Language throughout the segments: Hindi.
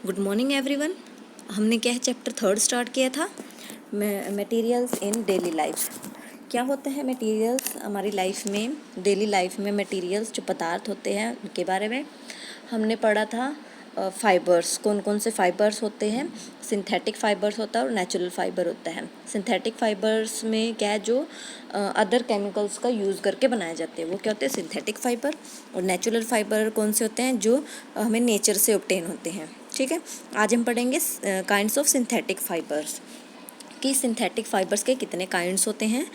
Good morning everyone. हमने क्या है चैप्टर थर्ड स्टार्ट किया था, मटेरियल्स इन डेली लाइफ। क्या होता है मटेरियल्स हमारी लाइफ में, डेली लाइफ में मटेरियल्स जो पदार्थ होते हैं उनके बारे में हमने पढ़ा था। फाइबर्स, कौन कौन से फाइबर्स होते हैं। सिंथेटिक फाइबर्स होता है और नेचुरल फाइबर होता है। सिंथेटिक फाइबर्स में क्या है, जो अदर केमिकल्स का यूज़ करके बनाए जाते हैं वो क्या होते हैं, सिंथेटिक फाइबर। और नेचुरल फाइबर कौन से होते हैं, जो हमें नेचर से ऑब्टेन होते हैं। ठीक है, आज हम पढ़ेंगे काइंड्स ऑफ सिंथेटिक फाइबर्स कि सिंथेटिक फाइबर्स के कितने काइंड्स होते हैं।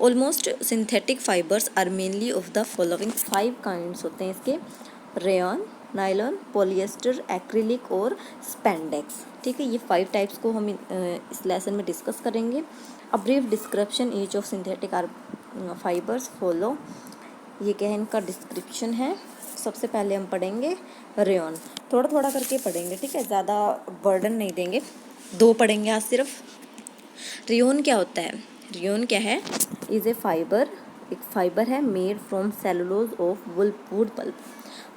Almost synthetic fibres are mainly of the following 5 kinds होते हैं इसके: रेयन, नायलॉन, पॉलिएस्टर, एक्रिलिक और स्पेंडेक्स। ठीक है, ये 5 टाइप्स को हम इस लेसन में डिस्कस करेंगे। A brief description each of synthetic are fibres follow. ये क्या है, इनका डिस्क्रिप्शन है। सबसे पहले हम पढ़ेंगे रेयन, थोड़ा थोड़ा करके पढ़ेंगे। ठीक है, ज़्यादा बर्डन नहीं देंगे, 2 पढ़ेंगे आज सिर्फ। रेयन क्या होता है, रेयन क्या है, इज़ ए फाइबर, एक फाइबर है made from cellulose of wood pulp.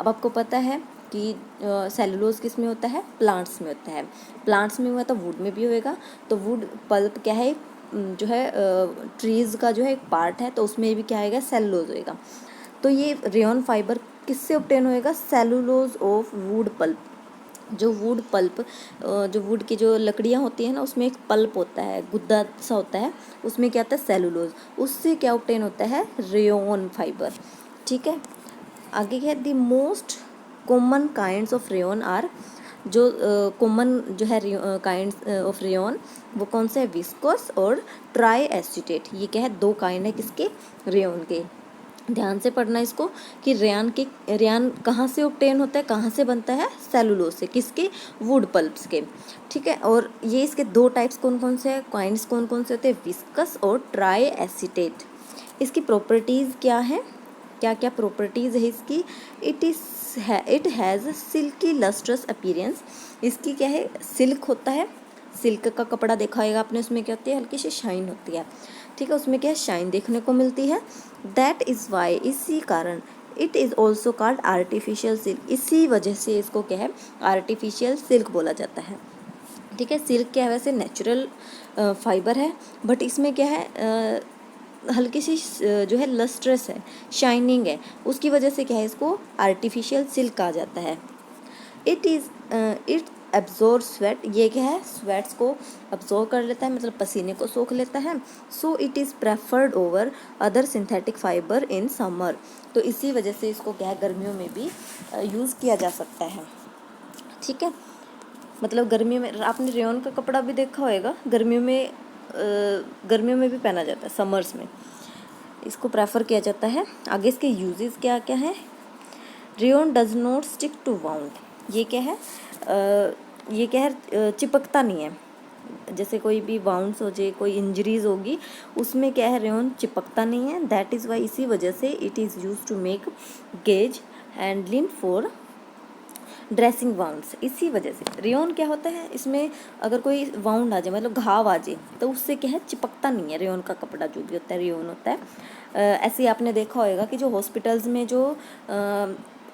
अब आपको पता है कि सेलुलोज किस में होता है, प्लांट्स में होता है। प्लांट्स में हुआ तो वुड में भी होएगा। तो वुड पल्प क्या है, जो है ट्रीज़ का जो है एक पार्ट है, तो उसमें भी क्या आएगा, सेलुलोज होएगा। तो ये रेयन फाइबर किससे ऑब्टेन होएगा, सेलुलोज ऑफ वुड पल्प। जो वुड पल्प, जो वुड की जो लकड़ियाँ होती हैं ना, उसमें एक पल्प होता है, गुद्दा सा होता है, उसमें क्या होता है, सेलुलोज। उससे क्या ऑब्टेन होता है, रेयन फाइबर। ठीक है, आगे क्या है, the most common kinds of rayon are, जो कॉमन जो है काइंड्स ऑफ रेयन वो कौन से है, विस्कोस और ट्राई एसीटेट। ये क्या है, 2 काइंड है किसके, रेयन के। ध्यान से पढ़ना इसको कि रेयान कहाँ से ऑब्टेन होता है, कहाँ से बनता है, सेलुलोज से, किसके, वुड पल्प्स के। ठीक है, और ये इसके 2 टाइप्स कौन कौन से हैं, काइंड्स कौन कौन से होते हैं, विस्कस और ट्राई एसीटेट। इसकी प्रॉपर्टीज़ क्या है, क्या क्या प्रॉपर्टीज़ है इसकी। It has silky lustrous appearance. इसकी क्या है, सिल्क होता है, सिल्क का कपड़ा देखा होगा आपने, उसमें क्या होती है, हल्की सी शाइन होती है। ठीक है, उसमें क्या है, शाइन देखने को मिलती है। दैट इज़ वाई, इसी कारण, it is also called artificial silk. इसी वजह से इसको क्या है, आर्टिफिशियल सिल्क बोला जाता है। ठीक है, सिल्क क्या है, वैसे नेचुरल फाइबर है, बट इसमें क्या है, हल्की सी जो है लस्ट्रस है, शाइनिंग है, उसकी वजह से क्या है, इसको आर्टिफिशियल सिल्क कहा जाता है। इट एब्जॉर्ब स्वेट, ये क्या है, स्वेट्स को अब्जॉर्ब कर लेता है, मतलब पसीने को सोख लेता है। So it is preferred over other synthetic fibre in summer. तो इसी वजह से इसको क्या है, गर्मियों में भी यूज़ किया जा सकता है। ठीक है, मतलब गर्मियों में आपने रेयन का कपड़ा भी देखा होगा, गर्मियों में भी पहना जाता है, समर्स में इसको प्रेफर किया जाता है। आगे इसके यूजेस क्या क्या है, rayon does not stick to wound. ये क्या है, ये क्या है, चिपकता नहीं है। जैसे कोई भी वाउंड्स हो जाए, कोई इंजरीज होगी, उसमें क्या है, रेयन चिपकता नहीं है। दैट इज़ वाई, इसी वजह से it is use to make gauze and lint for dressing wounds. इसी वजह से रेयन क्या होता है, इसमें अगर कोई वाउंड आ जाए, मतलब घाव आ जाए, तो उससे क्या है, चिपकता नहीं है। रेयन का कपड़ा जो भी होता है, रेयन होता है। ऐसे ही आपने देखा होगा कि जो हॉस्पिटल्स में जो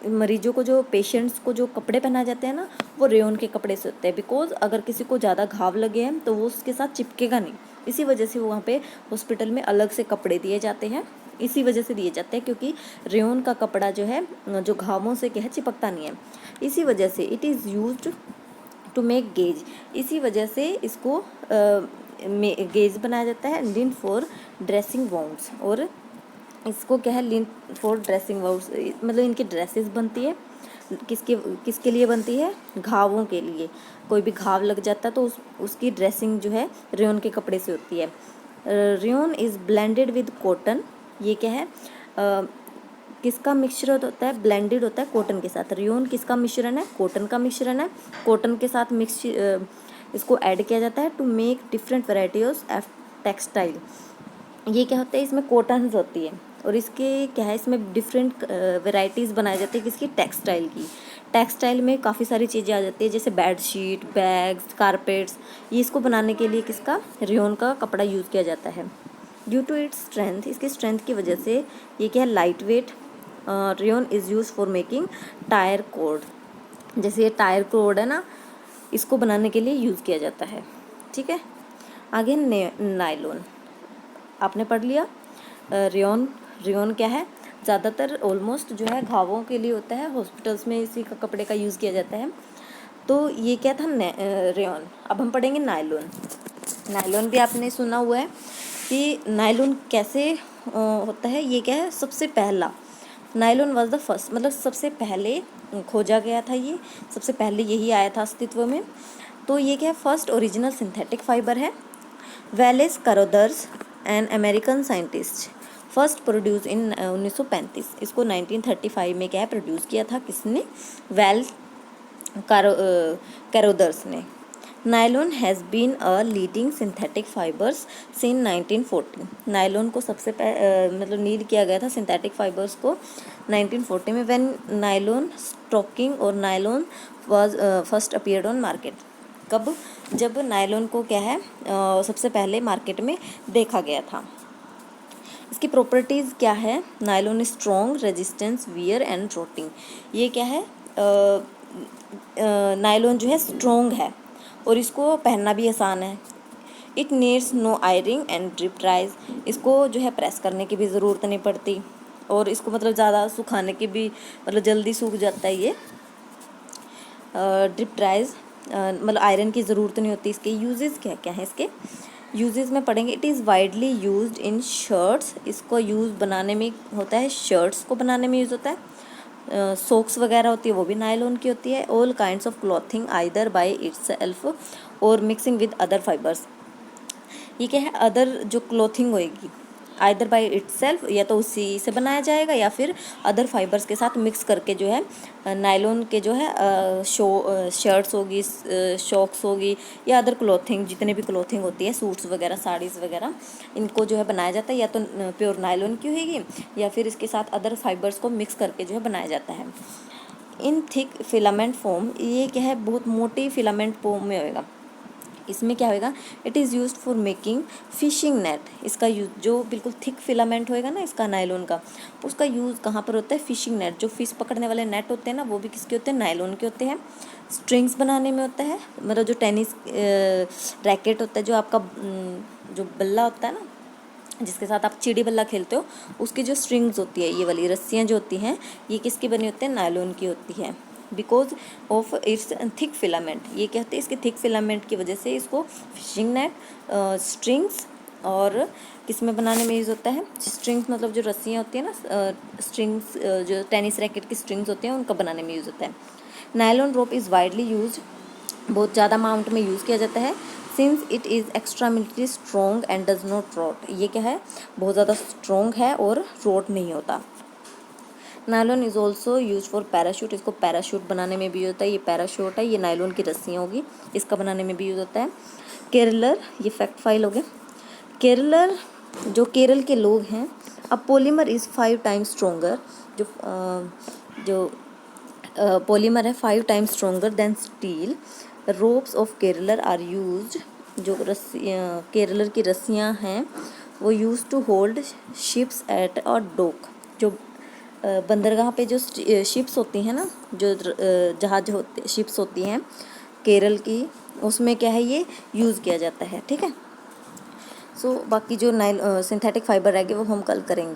मरीजों को, जो पेशेंट्स को जो कपड़े पहनाए जाते हैं ना, वो रेयन के कपड़े से होते हैं। बिकॉज अगर किसी को ज़्यादा घाव लगे हैं तो वो उसके साथ चिपकेगा नहीं। इसी वजह से वो वहाँ पे हॉस्पिटल में अलग से कपड़े दिए जाते हैं। इसी वजह से दिए जाते हैं क्योंकि रेयन का कपड़ा जो है, जो घावों से क्या है, चिपकता नहीं है। इसी वजह से it is used to make gauze. इसी वजह से इसको गेज बनाया जाता है। लिन फॉर ड्रेसिंग वाउंड्स, और इसको क्या है, लिन फॉर ड्रेसिंग वाउंड्स, मतलब इनकी ड्रेसेस बनती है। किसके किसके लिए बनती है, घावों के लिए। कोई भी घाव लग जाता है तो उसकी ड्रेसिंग जो है रेयन के कपड़े से होती है। Rayon is blended with cotton. ये क्या है, किसका मिश्रण होता है, ब्लेंडेड होता है कॉटन के साथ। रेयन किसका मिश्रण है, कॉटन का मिश्रण है। कॉटन के साथ इसको ऐड किया जाता है to make different varieties of textile. ये क्या होता है, इसमें कॉटन्स होती है और इसके क्या है, इसमें डिफरेंट वेराइटीज़ बनाई जाती है किसकी, टेक्सटाइल की। टेक्सटाइल में काफ़ी सारी चीज़ें आ जाती है, जैसे बेडशीट, बैग्स, कारपेट्स। ये इसको बनाने के लिए किसका, रेयन का कपड़ा यूज़ किया जाता है। ड्यू टू इट्स स्ट्रेंथ, इसकी स्ट्रेंथ की वजह से ये क्या है, light weight. Rayon is use for making tyre code. जैसे ये टायर कोड है ना, इसको बनाने के लिए यूज़ किया जाता है। ठीक है, आगे नायलॉन आपने पढ़ लिया। रेयॉन, रेयॉन क्या है, ज़्यादातर ऑलमोस्ट जो है घावों के लिए होता है, हॉस्पिटल्स में इसी का कपड़े का यूज़ किया जाता है। तो ये क्या था, रेयॉन। अब हम पढ़ेंगे नायलॉन। नायलॉन भी आपने सुना हुआ है कि नायलॉन कैसे होता है। ये क्या है, सबसे पहला नायलॉन वाज द फर्स्ट, मतलब सबसे पहले खोजा गया था, ये सबसे पहले यही आया था अस्तित्व में। तो ये क्या है, फर्स्ट ओरिजिनल सिंथेटिक फाइबर है। Wallace Carothers an American scientist first produce in 1935। इसको 1935 में क्या है, प्रोड्यूस किया था, किसने, वेल कैरोदर्स ने। Nylon has been a leading synthetic fibres since 1940। नायलॉन को सबसे मतलब लीड किया गया था सिंथेटिक फाइबर्स को 1940 में, व्हेन नायलॉन स्टॉकिंग और nylon was first appeared on market. कब, जब नायलॉन को क्या है सबसे पहले मार्केट में देखा गया था। इसकी प्रॉपर्टीज़ क्या है, nylon strong, resistance, wear and rotting. ये क्या है, नायलॉन जो है स्ट्रॉन्ग है और इसको पहनना भी आसान है। It needs no ironing and drip dries. इसको जो है प्रेस करने की भी ज़रूरत नहीं पड़ती और इसको मतलब ज़्यादा सुखाने की भी, मतलब जल्दी सूख जाता है ये। ड्रिप ड्राइज मतलब आयरन की ज़रूरत नहीं होती। इसके यूजेस क्या क्या है, इसके यूजेस में पढ़ेंगे। It is widely used in shirts. इसको यूज़ बनाने में होता है, शर्ट्स को बनाने में यूज़ होता है। सोक्स वगैरह होती है वो भी नायलॉन की होती है। All kinds of clothing either by itself और मिक्सिंग विद अदर फाइबर्स। ये क्या है, अदर जो क्लॉथिंग होएगी आइदर बाय इटसेल्फ, या तो उसी से बनाया जाएगा या फिर अदर फाइबर्स के साथ मिक्स करके जो है नायलॉन के जो है शर्ट्स होगी, शॉक्स होगी या अदर क्लॉथिंग, जितने भी क्लॉथिंग होती है, सूट्स वगैरह, साड़ीज़ वगैरह, इनको जो है बनाया जाता है या तो प्योर नायलॉन की होगी या फिर इसके साथ अदर फाइबर्स को मिक्स करके जो है बनाया जाता है। इन थिक फिलामेंट फॉर्म, ये क्या है, बहुत मोटी फिलामेंट फॉर्म में होएगा। इसमें क्या होएगा, it is used for making fishing net. इसका यूज, जो बिल्कुल थिक फिलामेंट होएगा ना इसका नायलॉन का, उसका यूज़ कहाँ पर होता है, फिशिंग नेट। जो फिश पकड़ने वाले नेट होते हैं ना, वो भी किसके होते हैं, नायलॉन के होते हैं। स्ट्रिंग्स बनाने में होता है, मतलब जो टेनिस रैकेट होता है, जो आपका जो बल्ला होता है ना, जिसके साथ आप चिड़ी बल्ला खेलते हो, उसकी जो स्ट्रिंग्स होती है, ये वाली रस्सियाँ जो होती हैं, ये किसकी बनी होती है, नायलॉन की होती है। Because of its thick filament, ये कहते हैं इसके थिक फिलामेंट की वजह से इसको फिशिंग नेट, स्ट्रिंग्स और किस में बनाने में यूज़ होता है, स्ट्रिंग्स मतलब जो रस्सियाँ होती हैं ना, स्ट्रिंग्स जो टेनिस रैकेट की स्ट्रिंग्स होती हैं उनका बनाने में यूज़ होता है। Nylon rope is widely use, बहुत ज़्यादा अमाउंट में यूज़ किया जाता है। Since it is extremely strong and does not rot. ये क्या है, बहुत ज़्यादा स्ट्रॉन्ग है और रॉट नहीं होता। Nylon is also use for parachute. इसको पैराशूट बनाने में भी यूज होता है। ये पैराशूट है, ये नायलॉन की रस्सियाँ होगी, इसका बनाने में भी यूज होता है। केरलर, ये फैक्ट फाइल हो गया। केरलर, जो केरल के लोग हैं, अब पॉलीमर इज़ 5 टाइम्स स्ट्रोंगर। जो पॉलीमर है 5 times stronger than steel. Ropes of Kevlar are used. जो रस्सियाँ, केरलर की रस्सियाँ हैं, वो use to hold ships at a dock. जो बंदरगाह पे जो शिप्स होती हैं ना, जो जहाज होते, शिप्स होती हैं केरल की, उसमें क्या है, ये यूज़ किया जाता है। ठीक है, सो बाकी जो सिंथेटिक फाइबर रहेगी वो हम कल करेंगे।